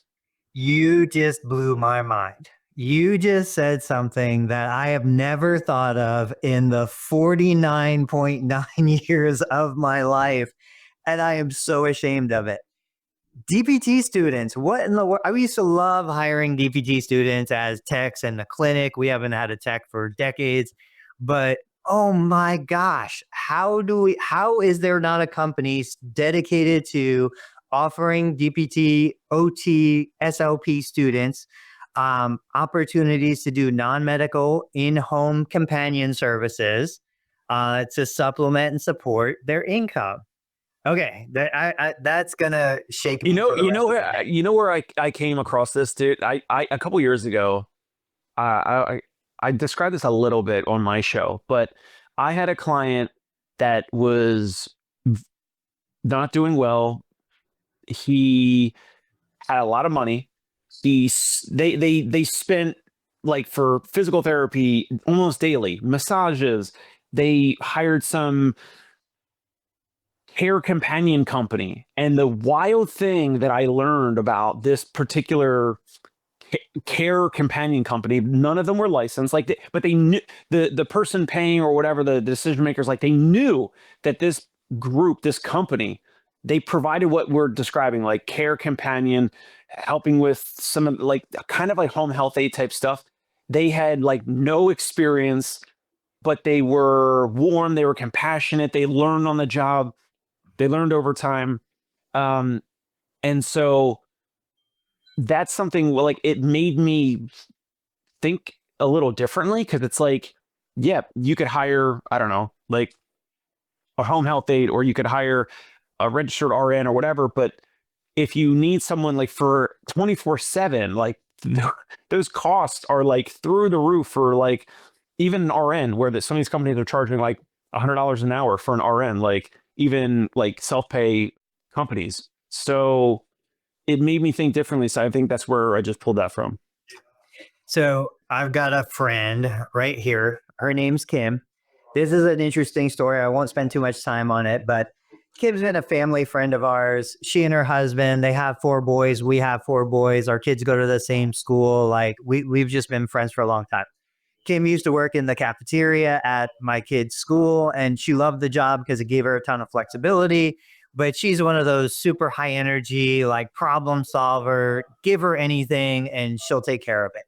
You just blew my mind. You just said something that I have never thought of in the 49.9 years of my life. And I am so ashamed of it. DPT students, what in the world? I used to love hiring DPT students as techs in the clinic. We haven't had a tech for decades, but oh my gosh, how is there not a company dedicated to offering DPT, OT, SLP students opportunities to do non-medical in-home companion services to supplement and support their income? Okay, that's gonna shake me. Where I came across this, dude. I a couple years ago, I described this a little bit on my show, but I had a client that was not doing well. He had a lot of money. They spent, like, for physical therapy almost daily, massages. They hired some care companion company. And the wild thing that I learned about this particular care companion company, none of them were licensed, but they knew the person paying or whatever, the decision makers, like, they knew that this group, this company, they provided what we're describing, like care companion, helping with some of, like, kind of like home health aid type stuff. They had like no experience, but they were warm, they were compassionate, they learned on the job, they learned over time. And so that's something, well, like, it made me think a little differently, because it's like, yeah, you could hire, I don't know, like a home health aide, or you could hire a registered RN or whatever. But if you need someone like for 24/7, like those costs are like through the roof for like even an RN, where some of these companies are charging like $100 an hour for an RN, like even like self-pay companies. So it made me think differently. So I think that's where I just pulled that from. So I've got a friend right here. Her name's Kim. This is an interesting story. I won't spend too much time on it, but Kim's been a family friend of ours. She and her husband, they have 4 boys. We have 4 boys. Our kids go to the same school. Like, we've just been friends for a long time. Kim used to work in the cafeteria at my kid's school, and she loved the job because it gave her a ton of flexibility. But she's one of those super high energy, like, problem solver, give her anything and she'll take care of it.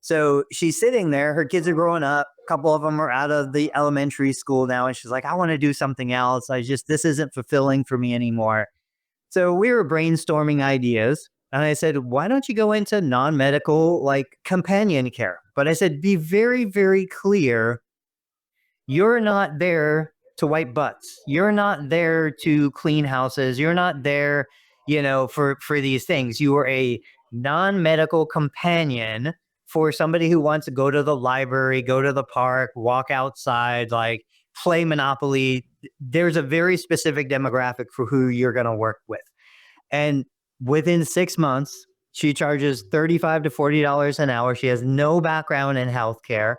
So she's sitting there, her kids are growing up. A couple of them are out of the elementary school now. And she's like, I want to do something else. This isn't fulfilling for me anymore. So we were brainstorming ideas. And I said, why don't you go into non-medical, like, companion care? But I said, be very, very clear. You're not there to wipe butts. You're not there to clean houses. You're not there, for these things. You are a non-medical companion for somebody who wants to go to the library, go to the park, walk outside, like, play Monopoly. There's a very specific demographic for who you're going to work with. And within 6 months, she charges $35 to $40 an hour. She has no background in healthcare.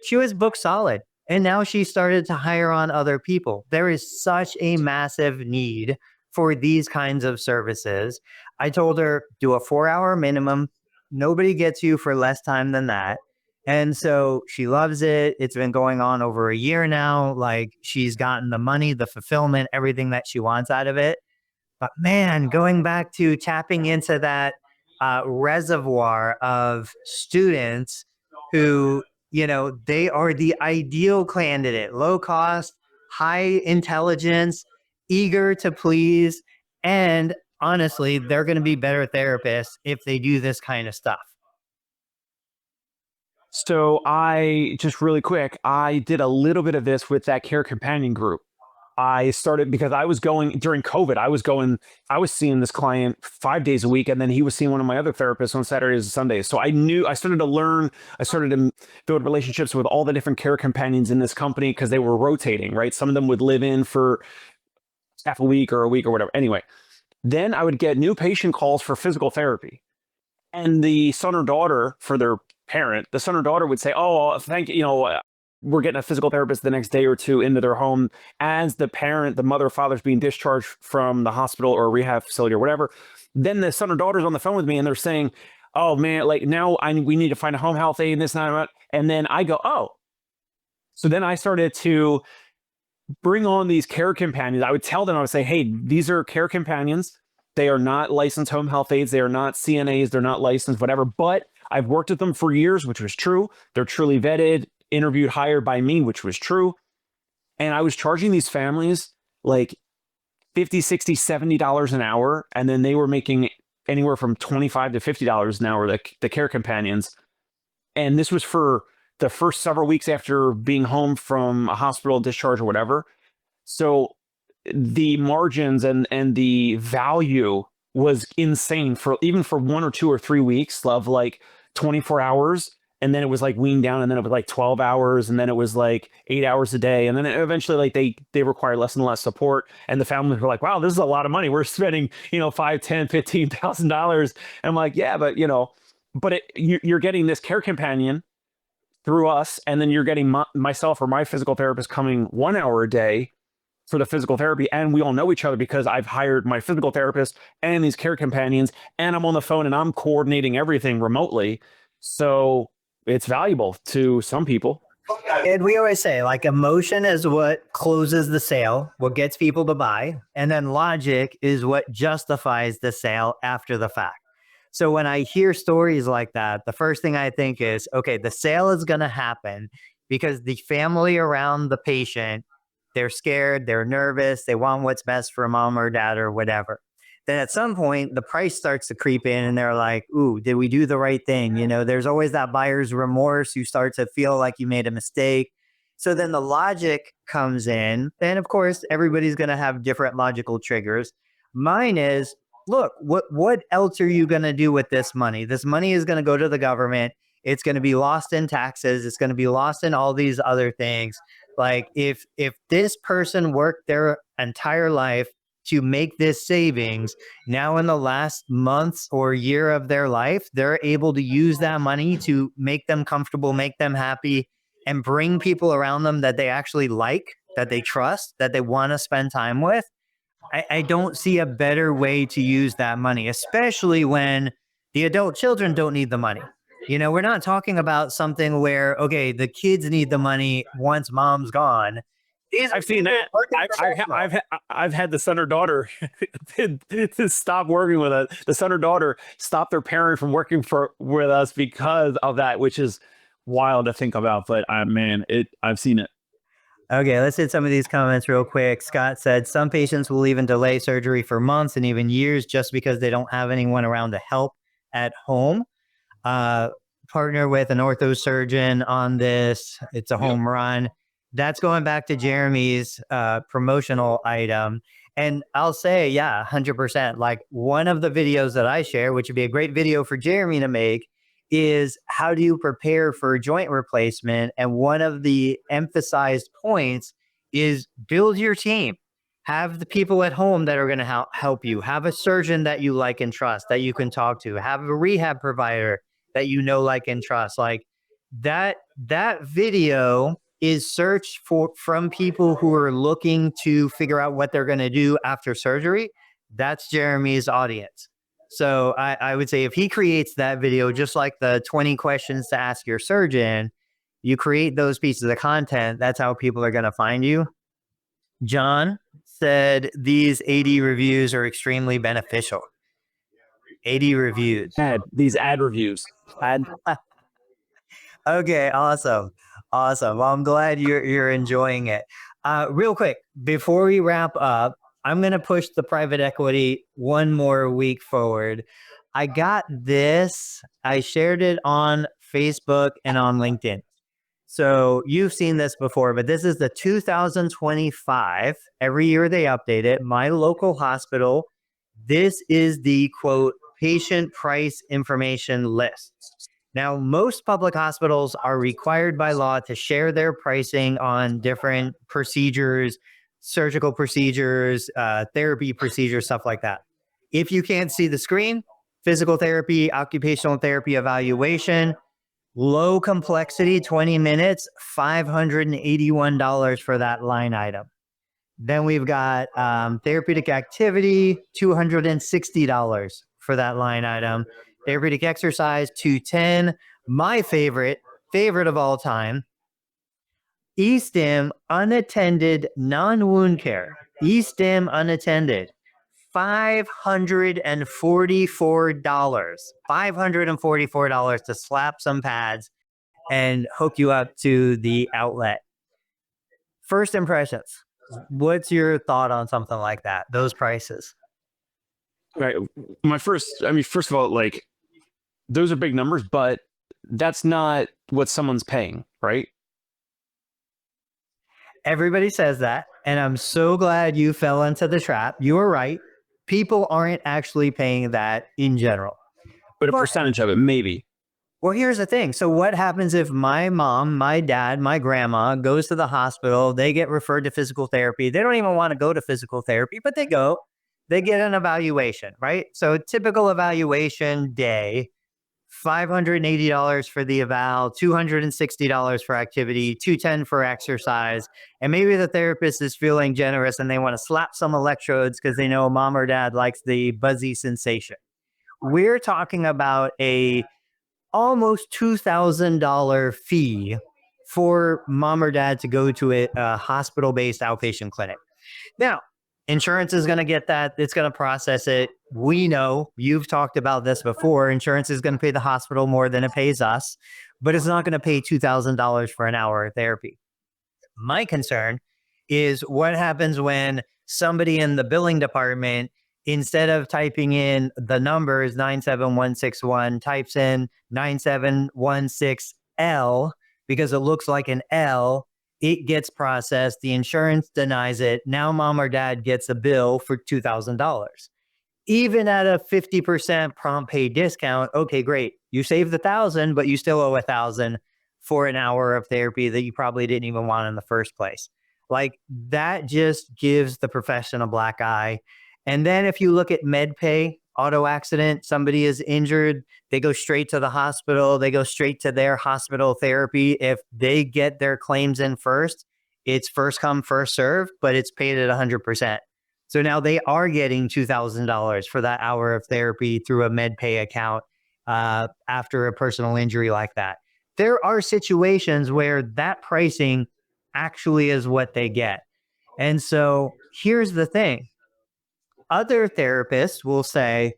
She was booked solid. And now she started to hire on other people. There is such a massive need for these kinds of services. I told her, do a 4-hour minimum. Nobody gets you for less time than that. And so she loves it. It's been going on over a year now. Like, she's gotten the money, the fulfillment, everything that she wants out of it. But man, going back to tapping into that reservoir of students who, they are the ideal candidate, low cost, high intelligence, eager to please. And honestly, they're going to be better therapists if they do this kind of stuff. So I just really quick, I did a little bit of this with that care companion group. I started because I was going during COVID. I was seeing this client 5 days a week, and then he was seeing one of my other therapists on Saturdays and Sundays. So I started to learn, I started to build relationships with all the different care companions in this company because they were rotating, right? Some of them would live in for half a week or whatever. Anyway, then I would get new patient calls for physical therapy. And the son or daughter, for their parent, the son or daughter would say, "Oh, thank you, we're getting a physical therapist the next day or two into their home." As the parent, the mother or father's being discharged from the hospital or rehab facility or whatever, then the son or daughter's on the phone with me and they're saying, "Oh man, like now we need to find a home health aide and this and that." And then I go, "Oh." So then I started to bring on these care companions. I would tell them, I would say, "Hey, these are care companions. They are not licensed home health aides. They are not CNAs. They're not licensed, whatever. But I've worked with them for years," which was true. "They're truly vetted, interviewed, hired by me," which was true. And I was charging these families like 50, 60, $70 an hour. And then they were making anywhere from $25 to $50 an hour, the care companions. And this was for the first several weeks after being home from a hospital discharge or whatever. So the margins and the value was insane for even for 1 or 2 or 3 weeks of like 24 hours. And then it was like weaned down, and then it was like 12 hours, and then it was like 8 hours a day. And then eventually like they require less and less support. And the families were like, "Wow, this is a lot of money. We're spending, $5, $10, $15,000. And I'm like, "Yeah, but you're getting this care companion through us, and then you're getting myself or my physical therapist coming 1 hour a day for the physical therapy, and we all know each other because I've hired my physical therapist and these care companions, and I'm on the phone and I'm coordinating everything remotely." So it's valuable to some people. And we always say, like, emotion is what closes the sale, what gets people to buy, and then logic is what justifies the sale after the fact. So when I hear stories like that, the first thing I think is, okay, the sale is going to happen because the family around the patient, they're scared, they're nervous, they want what's best for mom or dad or whatever. Then at some point, the price starts to creep in and they're like, "Ooh, did we do the right thing?" There's always that buyer's remorse. You start to feel like you made a mistake. So then the logic comes in. And of course, everybody's going to have different logical triggers. Mine is, look, what else are you going to do with this money? This money is going to go to the government. It's going to be lost in taxes. It's going to be lost in all these other things. Like if this person worked their entire life to make this savings, now in the last months or year of their life, they're able to use that money to make them comfortable, make them happy, and bring people around them that they actually like, that they trust, that they want to spend time with. I don't see a better way to use that money, especially when the adult children don't need the money. We're not talking about something where, okay, the kids need the money once mom's gone. I've seen that. I've had the son or daughter to stop working with us. The son or daughter stopped their parent from working with us because of that, which is wild to think about. But I've seen it. Okay, let's hit some of these comments real quick. Scott said some patients will even delay surgery for months and even years just because they don't have anyone around to help at home. Partner with an ortho surgeon on this. It's a home run. That's going back to Jeremy's promotional item. And I'll say, yeah, 100%. Like one of the videos that I share, which would be a great video for Jeremy to make, is how do you prepare for a joint replacement? And one of the emphasized points is build your team. Have the people at home that are going to help you. Have a surgeon that you like and trust that you can talk to. Have a rehab provider that you know, like, and trust. Like that video is searched from people who are looking to figure out what they're going to do after surgery. That's Jeremy's audience. So I would say if he creates that video, just like the 20 questions to ask your surgeon, you create those pieces of content. That's how people are going to find you. John said these 80 reviews are extremely beneficial. 80 reviews. These ad reviews. Okay, awesome. Well, I'm glad you're enjoying it. Real quick, before we wrap up, I'm going to push the private equity one more week forward. I got this. I shared it on Facebook and on LinkedIn. So you've seen this before, but this is the 2025. Every year they update it. My local hospital, this is the quote patient price information list. Now, most public hospitals are required by law to share their pricing on different procedures, surgical procedures, therapy procedures, stuff like that. If you can't see the screen, physical therapy, occupational therapy evaluation, low complexity, 20 minutes, $581 for that line item. Then we've got therapeutic activity, $260 for that line item. Therapeutic exercise, $210. My favorite of all time, eStim unattended non-wound care. eStim unattended, $544. $544 to slap some pads and hook you up to the outlet. First impressions. What's your thought on something like that? Those prices. Right. First of all, like, those are big numbers, but that's not what someone's paying, right? Everybody says that, and I'm so glad you fell into the trap. You were right. People aren't actually paying that in general. But a percentage of it, maybe. Well, here's the thing. So what happens if my mom, my dad, my grandma goes to the hospital, they get referred to physical therapy. They don't even want to go to physical therapy, but they go, they get an evaluation, right? So typical evaluation day, $580 for the eval, $260 for activity, $210 for exercise. And maybe the therapist is feeling generous and they want to slap some electrodes because they know mom or dad likes the buzzy sensation. We're talking about a almost $2,000 fee for mom or dad to go to a hospital-based outpatient clinic. Now, insurance is going to get that. It's going to process it. We know, you've talked about this before, insurance is going to pay the hospital more than it pays us, but it's not going to pay $2,000 for an hour of therapy. My concern is what happens when somebody in the billing department, instead of typing in the numbers 97161, types in 9716L because it looks like an L. It gets processed. The insurance denies it. Now mom or dad gets a bill for $2,000. Even at a 50% prompt pay discount, okay, great. You saved $1,000, but you still owe $1,000 for an hour of therapy that you probably didn't even want in the first place. Like, that just gives the profession a black eye. And then if you look at MedPay, auto accident, somebody is injured, they go straight to the hospital, they go straight to their hospital therapy. If they get their claims in first, it's first come, first served, but it's paid at 100%. So now they are getting $2,000 for that hour of therapy through a MedPay account after a personal injury like that. There are situations where that pricing actually is what they get. And so here's the thing. Other therapists will say,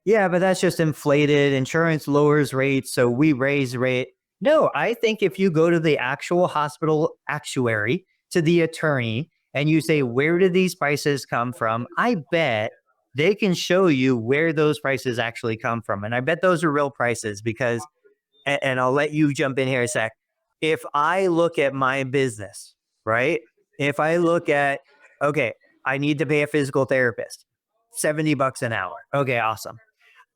yeah, but that's just inflated. Insurance lowers rates, so we raise rate. No, I think if you go to the actual hospital actuary, to the attorney, and you say, where did these prices come from? I bet they can show you where those prices actually come from. And I bet those are real prices because, and I'll let you jump in here a sec. If I look at my business, right? If I look at, okay, I need to pay a physical therapist, $70 an hour. Okay, awesome.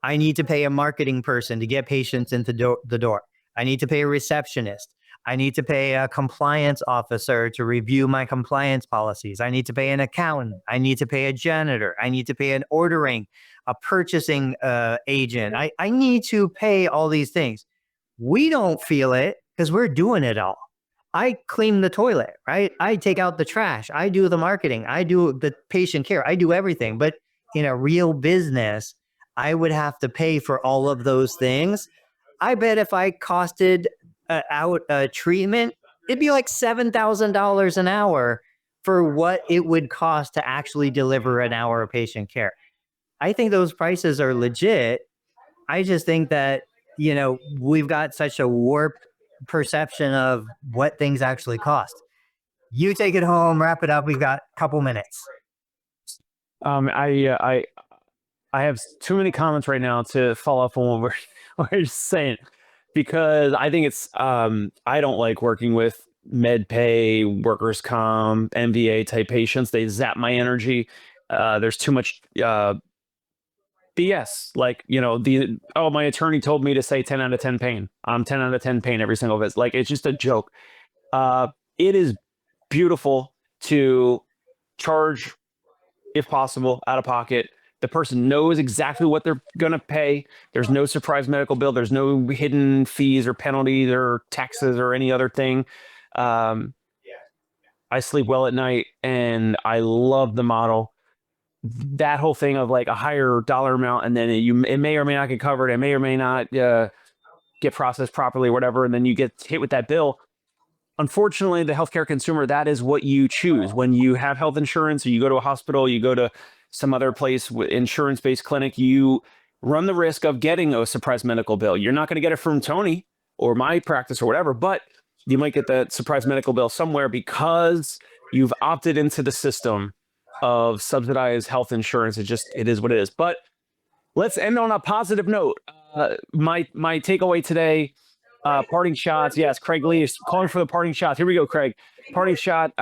I need to pay a marketing person to get patients into the door. I need to pay a receptionist. I need to pay a compliance officer to review my compliance policies. I need to pay an accountant. I need to pay a janitor. I need to pay an ordering, a purchasing agent. I need to pay all these things. We don't feel it because we're doing it all. I clean the toilet, right? I take out the trash. I do the marketing. I do the patient care. I do everything. But in a real business, I would have to pay for all of those things. I bet if I costed out a treatment, it'd be like $7,000 an hour for what it would cost to actually deliver an hour of patient care. I think those prices are legit. I just think that, we've got such a warped perception of what things actually cost. You take it home, wrap it up. We've got a couple minutes. I have too many comments right now to follow up on what we're just saying. because I think it's, I don't like working with med pay, workers comp, MVA type patients. They zap my energy. There's too much BS. Like, my attorney told me to say 10 out of 10 pain. I'm 10 out of 10 pain every single visit. Like, it's just a joke. It is beautiful to charge, if possible, out of pocket. The person knows exactly what they're going to pay. There's no surprise medical bill. There's no hidden fees or penalties or taxes or any other thing. I sleep well at night, and I love the model. That whole thing of like a higher dollar amount, and then it may or may not get covered. It may or may not get processed properly or whatever, and then you get hit with that bill. Unfortunately, the healthcare consumer, that is what you choose. When you have health insurance, or you go to a hospital, you go to some other place with insurance-based clinic, you run the risk of getting a surprise medical bill. You're not going to get it from Tony or my practice or whatever, but you might get that surprise medical bill somewhere because you've opted into the system of subsidized health insurance. It is what it is. But let's end on a positive note. My takeaway today, parting shots. Yes, Craig Lee is calling for the parting shots. Here we go, Craig. Parting shot.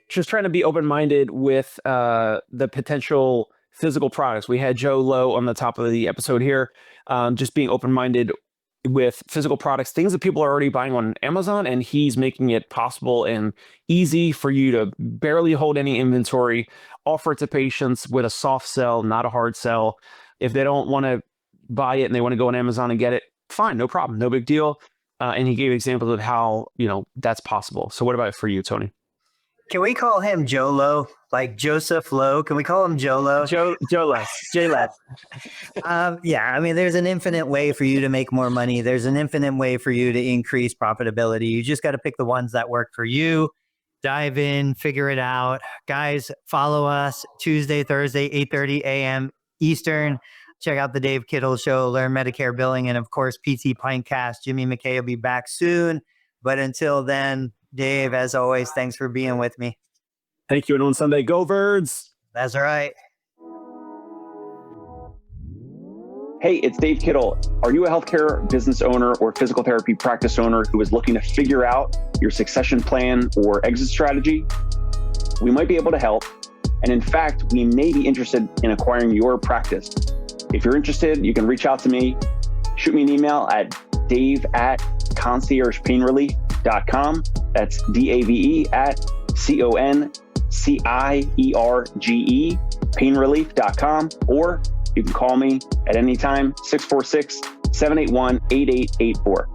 Just trying to be open-minded with the potential physical products. We had Joe Lowe on the top of the episode here, just being open-minded with physical products, things that people are already buying on Amazon, and he's making it possible and easy for you to barely hold any inventory, offer it to patients with a soft sell, not a hard sell. If they don't want to buy it and they want to go on Amazon and get it, fine, no problem, no big deal. And he gave examples of how, that's possible. So what about for you, Tony? Can we call him Joe Lowe? Like Joseph Lowe? Can we call him Joe Lowe? Joe Less. Yeah, I mean, there's an infinite way for you to make more money. There's an infinite way for you to increase profitability. You just got to pick the ones that work for you. Dive in, figure it out. Guys, follow us Tuesday, Thursday, 8:30 a.m. Eastern. Check out the Dave Kittle Show, learn Medicare billing, and of course, PT Pintcast. Jimmy McKay will be back soon. But until then, Dave, as always, thanks for being with me. Thank you. And on Sunday, go Birds. That's right. Hey, it's Dave Kittle. Are you a healthcare business owner or physical therapy practice owner who is looking to figure out your succession plan or exit strategy? We might be able to help. And in fact, we may be interested in acquiring your practice. If you're interested, you can reach out to me. Shoot me an email at dave@conciergepainrelief.com. That's DAVE at CONCIERGE painrelief.com. Or you can call me at any time, 646-781-8884.